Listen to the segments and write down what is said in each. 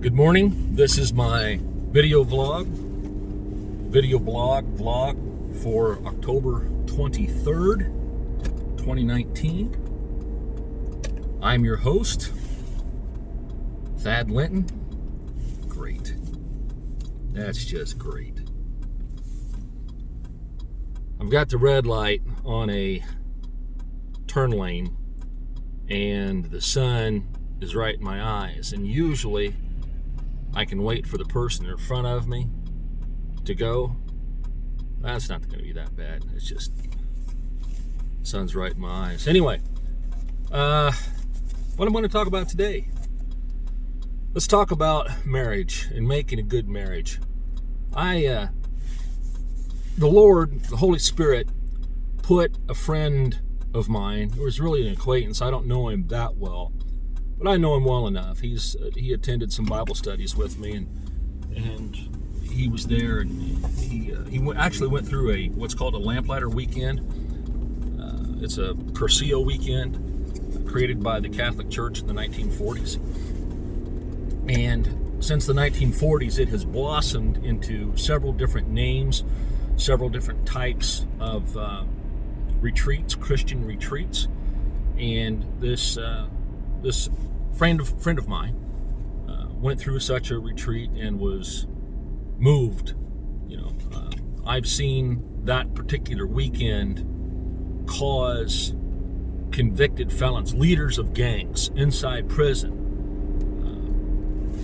Good morning. This is my video blog for October 23rd, 2019. I'm your host, Thad Linton. Great. That's just great. I've got the red light on a turn lane, and the sun is right in my eyes, and usually I can wait for the person in front of me to go. That's not going to be that bad. It's just the sun's right in my eyes. Anyway, what I'm going to talk about today. Let's talk about marriage and making a good marriage. The Lord, the Holy Spirit, put a friend of mine, who was really an acquaintance. I don't know him that well, but I know him well enough. He attended some Bible studies with me, and he was there, and he actually went through what's called a lamplighter weekend. It's a Curcio weekend created by the Catholic Church in the 1940s. And since the 1940s, it has blossomed into several different names, several different types of retreats, Christian retreats. And this friend of mine went through such a retreat and was moved. I've seen that particular weekend cause convicted felons, leaders of gangs inside prison,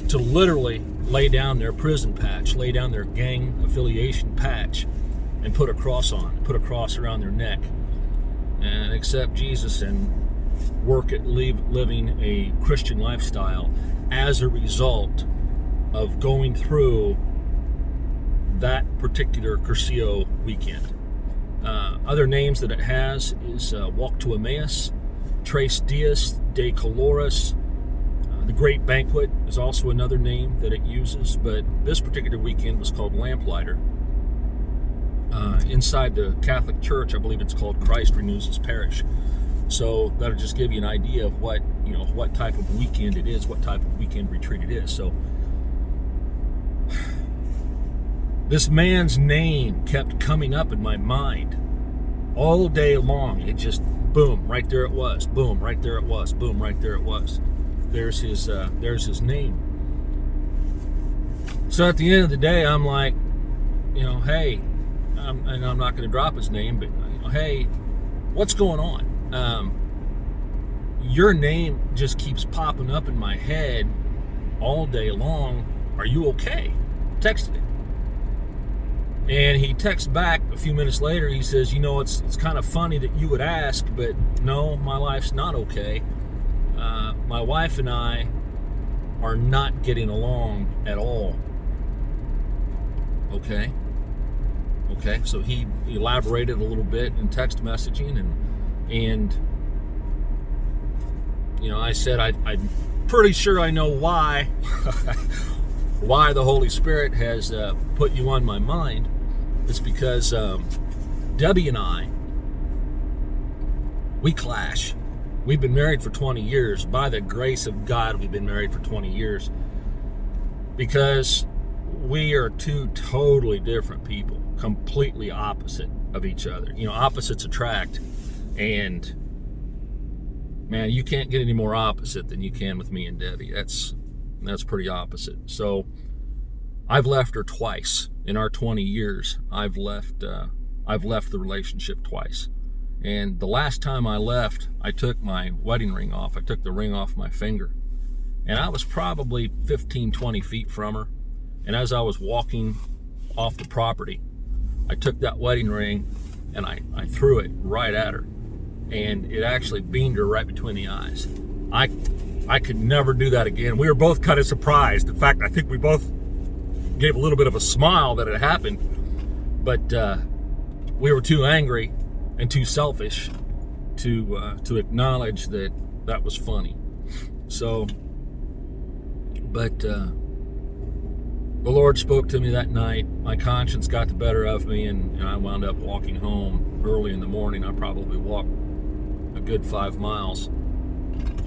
to literally lay down their prison patch, lay down their gang affiliation patch, and put a cross around their neck, and accept Jesus and work at living a Christian lifestyle as a result of going through that particular Curcio weekend. Other names that it has is Walk to Emmaus, Tres Dias de Colores. The Great Banquet is also another name that it uses, but this particular weekend was called Lamplighter. Inside the Catholic Church, I believe it's called Christ Renews His Parish. So that'll just give you an idea of what type of weekend it is, what type of weekend retreat it is. So this man's name kept coming up in my mind all day long. It just, boom, right there it was. Boom, right there it was. Boom, right there it was. There's his name. So at the end of the day, I'm like, hey, and I'm not going to drop his name, but hey, what's going on? Your name just keeps popping up in my head all day long. Are you okay? Texted him. And he texts back a few minutes later. He says, it's kind of funny that you would ask, but no, my life's not okay. My wife and I are not getting along at all. Okay, so he elaborated a little bit in text messaging, and I said, I'm pretty sure I know why why the Holy Spirit has put you on my mind. It's because Debbie and I, we clash. We've been married for 20 years. By the grace of God, we've been married for 20 years because we are two totally different people, completely opposite of each other. Opposites attract, and man, you can't get any more opposite than you can with me and Debbie. That's pretty opposite. So I've left her twice in our 20 years. I've left the relationship twice. And the last time I left, I took my wedding ring off. I took the ring off my finger. And I was probably 15, 20 feet from her. And as I was walking off the property, I took that wedding ring and I threw it right at her. And it actually beamed her right between the eyes. I could never do that again. We were both kind of surprised. In fact, I think we both gave a little bit of a smile that it happened. But we were too angry and too selfish to acknowledge that was funny. So, but the Lord spoke to me that night. My conscience got the better of me, and I wound up walking home early in the morning. I probably walked a good 5 miles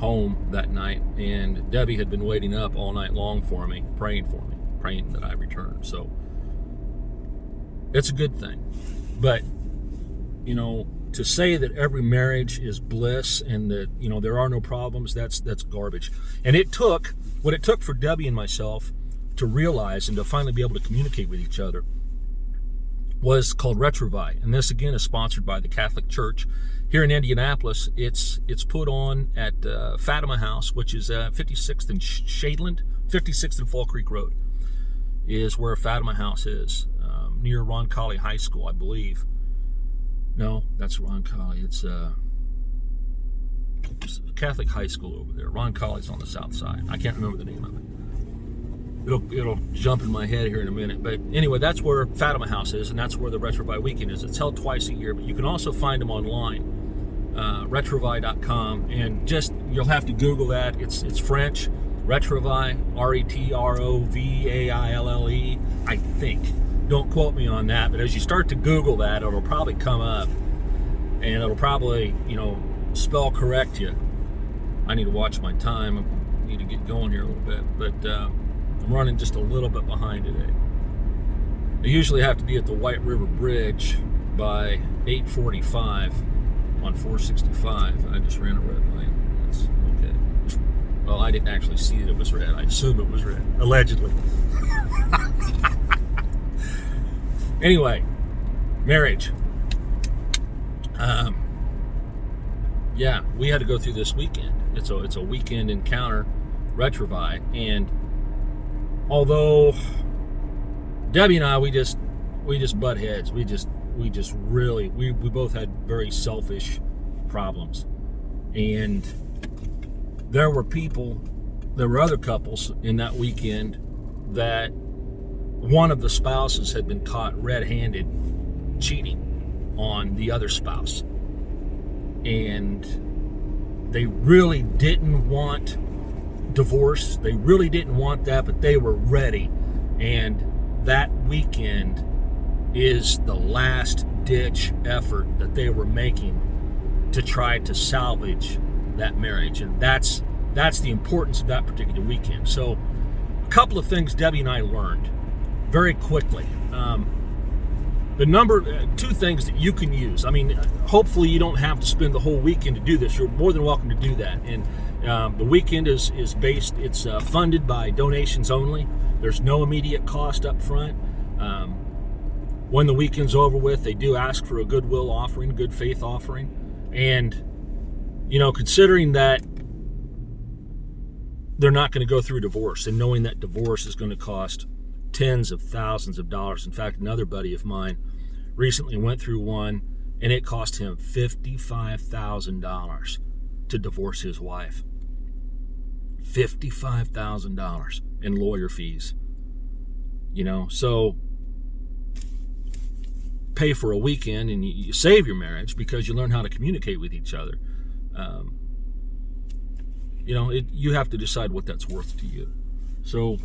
home that night, and Debbie had been waiting up all night long for me, praying that I returned. So it's a good thing. But, to say that every marriage is bliss and that, there are no problems, that's garbage. And what it took for Debbie and myself to realize and to finally be able to communicate with each other was called Retrovi. And this, again, is sponsored by the Catholic Church. Here in Indianapolis, it's put on at Fatima House, which is 56th and Shadeland, 56th and Fall Creek Road is where Fatima House is, near Roncalli High School, I believe. No, that's Roncalli. It's a Catholic high school over there. Roncalli's on the south side. I can't remember the name of it. It'll jump in my head here in a minute. But anyway, that's where Fatima House is, and that's where the Retrovi Weekend is. It's held twice a year, but you can also find them online, retrovi.com, and you'll have to Google that. It's French, Retrovi, Retrovaille, I think. Don't quote me on that, but as you start to Google that, it'll probably come up, and it'll probably, spell correct you. I need to watch my time. I need to get going here a little bit, but I'm running just a little bit behind today. I usually have to be at the White River Bridge by 8:45 on 465. I just ran a red light. That's okay. Well, I didn't actually see that it was red. I assume it was red, allegedly. Anyway, marriage. Yeah, we had to go through this weekend. It's a weekend encounter, Retrovi, and although Debbie and I, we just butt heads. We both had very selfish problems, and there were other couples in that weekend that one of the spouses had been caught red-handed cheating on the other spouse. And they really didn't want divorce. They really didn't want that, but they were ready. And that weekend is the last-ditch effort that they were making to try to salvage that marriage. And that's the importance of that particular weekend. So a couple of things Debbie and I learned very quickly. Two things that you can use. I mean, hopefully you don't have to spend the whole weekend to do this. You're more than welcome to do that. And the weekend is based, it's funded by donations only. There's no immediate cost up front. When the weekend's over with, they do ask for a goodwill offering, good faith offering. And, considering that they're not going to go through divorce, and knowing that divorce is going to cost tens of thousands of dollars. In fact, another buddy of mine recently went through one, and it cost him $55,000 to divorce his wife. $55,000 in lawyer fees. So pay for a weekend and you save your marriage because you learn how to communicate with each other. You have to decide what that's worth to you. So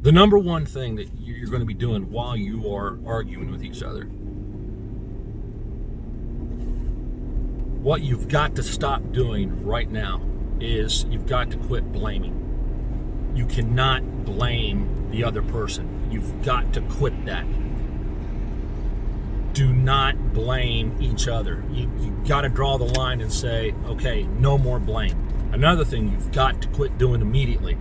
the number one thing that you're going to be doing while you are arguing with each other, what you've got to stop doing right now is you've got to quit blaming. You cannot blame the other person. You've got to quit that. Do not blame each other. You got to draw the line and say, okay, no more blame. Another thing you've got to quit doing immediately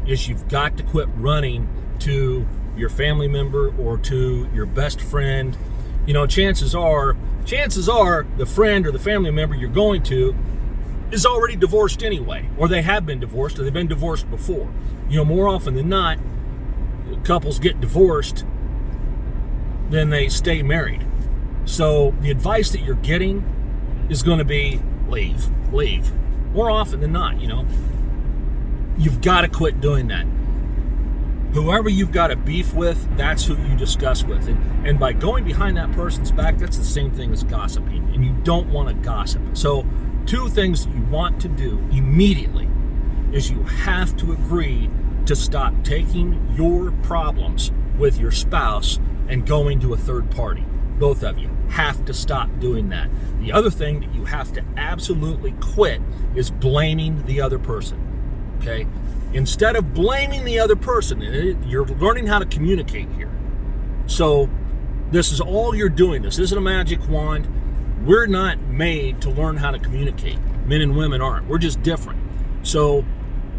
is you've got to quit running to your family member or to your best friend. Chances are the friend or the family member you're going to is already divorced anyway, or they have been divorced, or they've been divorced before. More often than not, couples get divorced, then they stay married. So the advice that you're getting is going to be leave. More often than not, you've got to quit doing that. Whoever you've got a beef with, that's who you discuss with. And by going behind that person's back, that's the same thing as gossiping. And you don't want to gossip. So 2 things that you want to do immediately is you have to agree to stop taking your problems with your spouse and going to a third party. Both of you. have to stop doing that. The other thing that you have to absolutely quit is blaming the other person. Okay? Instead of blaming the other person, you're learning how to communicate here. So this is all you're doing. This isn't a magic wand. We're not made to learn how to communicate. Men and women aren't. We're just different. So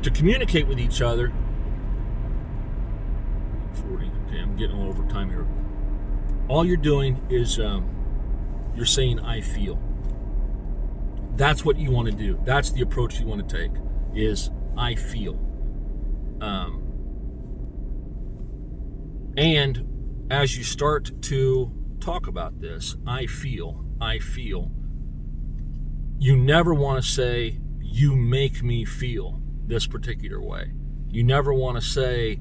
to communicate with each other, 40, okay, I'm getting a little over time here. All you're doing is you're saying, I feel. That's what you want to do. That's the approach you want to take, is I feel. And as you start to talk about this, I feel, you never want to say, you make me feel this particular way. You never want to say,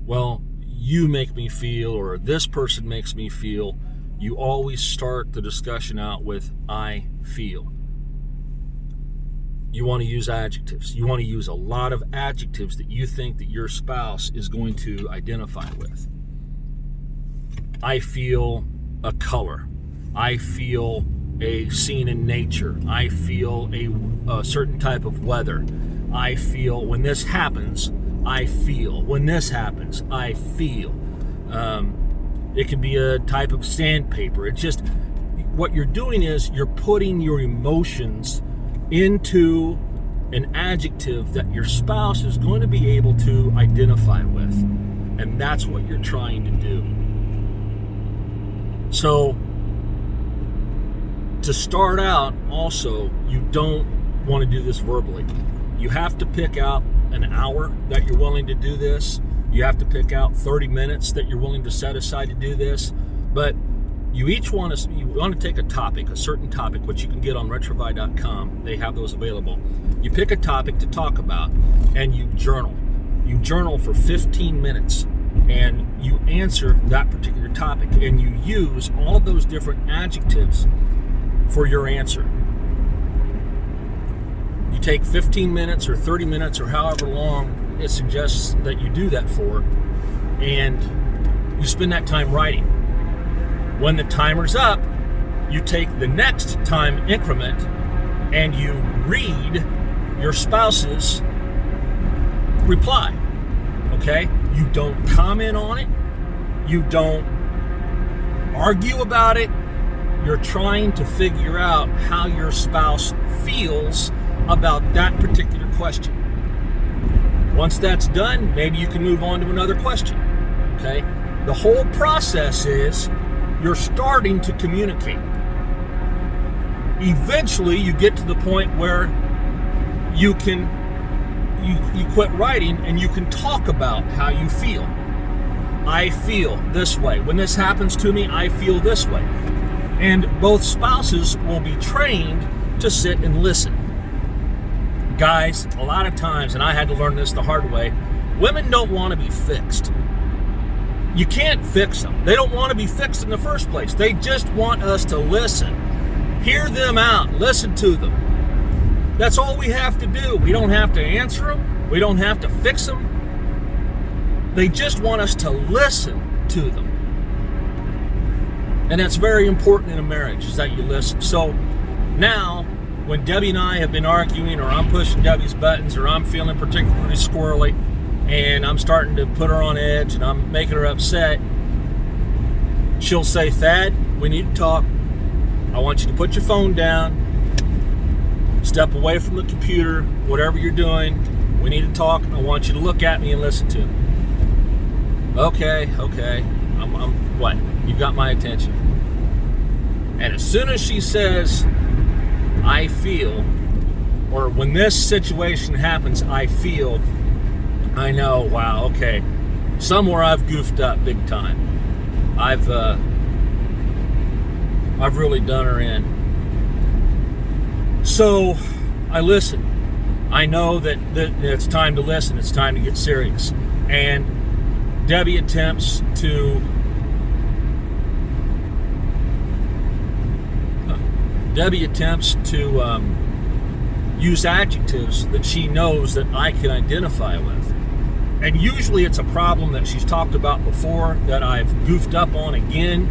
well, you make me feel, or this person makes me feel. You always start the discussion out with, I feel. You want to use adjectives. You want to use a lot of adjectives that you think that your spouse is going to identify with. I feel a color. I feel a scene in nature. I feel a certain type of weather. I feel when this happens, I feel. When this happens, I feel. It can be a type of sandpaper. It's just, what you're doing is you're putting your emotions into an adjective that your spouse is going to be able to identify with. And that's what you're trying to do. So, to start out, also, you don't want to do this verbally. You have to pick out an hour that you're willing to do this. You have to pick out 30 minutes that you're willing to set aside to do this. But you want to take a topic, a certain topic, which you can get on retrovi.com. They have those available. You pick a topic to talk about, and you journal. You journal for 15 minutes, and you answer that particular topic, and you use all of those different adjectives for your answer. You take 15 minutes or 30 minutes or however long it suggests that you do that for, and you spend that time writing. When the timer's up, you take the next time increment and you read your spouse's reply. Okay? You don't comment on it. You don't argue about it. You're trying to figure out how your spouse feels about that particular question. Once that's done, maybe you can move on to another question. Okay? The whole process is you're starting to communicate. Eventually, you get to the point where you quit writing and you can talk about how you feel. I feel this way. When this happens to me, I feel this way. And both spouses will be trained to sit and listen. Guys, a lot of times, and I had to learn this the hard way, women don't want to be fixed. You can't fix them. They don't want to be fixed in the first place. They just want us to listen. Hear them out. Listen to them. That's all we have to do. We don't have to answer them. We don't have to fix them. They just want us to listen to them. And that's very important in a marriage, is that you listen. So now, when Debbie and I have been arguing, or I'm pushing Debbie's buttons, or I'm feeling particularly squirrely, and I'm starting to put her on edge, and I'm making her upset, she'll say, Thad, we need to talk. I want you to put your phone down, step away from the computer, whatever you're doing. We need to talk. I want you to look at me and listen to me. Okay. I'm what? You've got my attention. And as soon as she says, I feel, or when this situation happens, I feel, I know, wow, okay, somewhere I've goofed up big time. I've really done her in. So I listen. I know that it's time to listen. It's time to get serious. And Debbie attempts to use adjectives that she knows that I can identify with. And usually it's a problem that she's talked about before, that I've goofed up on again.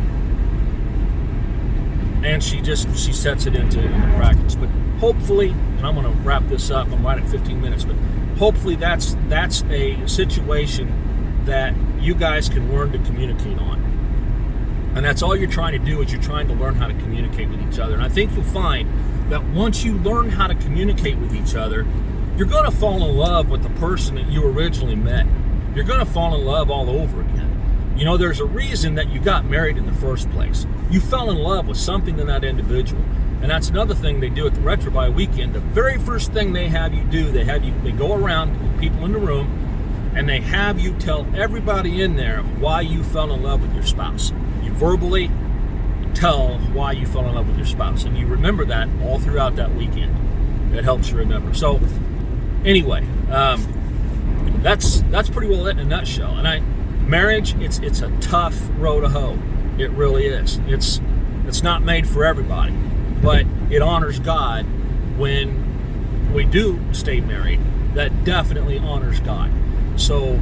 and she sets it into practice. But hopefully, and I'm going to wrap this up, I'm right at 15 minutes, but hopefully that's a situation that you guys can learn to communicate on. And that's all you're trying to do, is you're trying to learn how to communicate with each other. And I think you'll find that once you learn how to communicate with each other, you're going to fall in love with the person that you originally met. You're going to fall in love all over again. You know, there's a reason that you got married in the first place. You fell in love with something in that individual. And that's another thing they do at the Retrobuy weekend. The very first thing they have you do, they go around with people in the room, and they have you tell everybody in there why you fell in love with your spouse. You verbally tell why you fell in love with your spouse, and you remember that all throughout that weekend. It helps you remember. So anyway, that's pretty well it in a nutshell. And marriage, it's a tough row to hoe. It really is. It's not made for everybody, but it honors God when we do stay married. That definitely honors God. So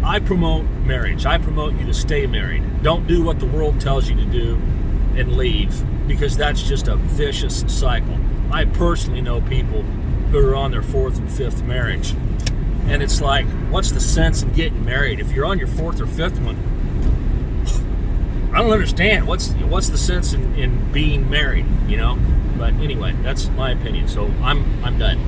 I promote marriage. I promote you to stay married. Don't do what the world tells you to do and leave, because that's just a vicious cycle. I personally know people who are on their 4th and 5th marriage, and it's like, what's the sense in getting married? If you're on your 4th or 5th one, I don't understand. What's the sense in being married, you know? But anyway, that's my opinion. So I'm done.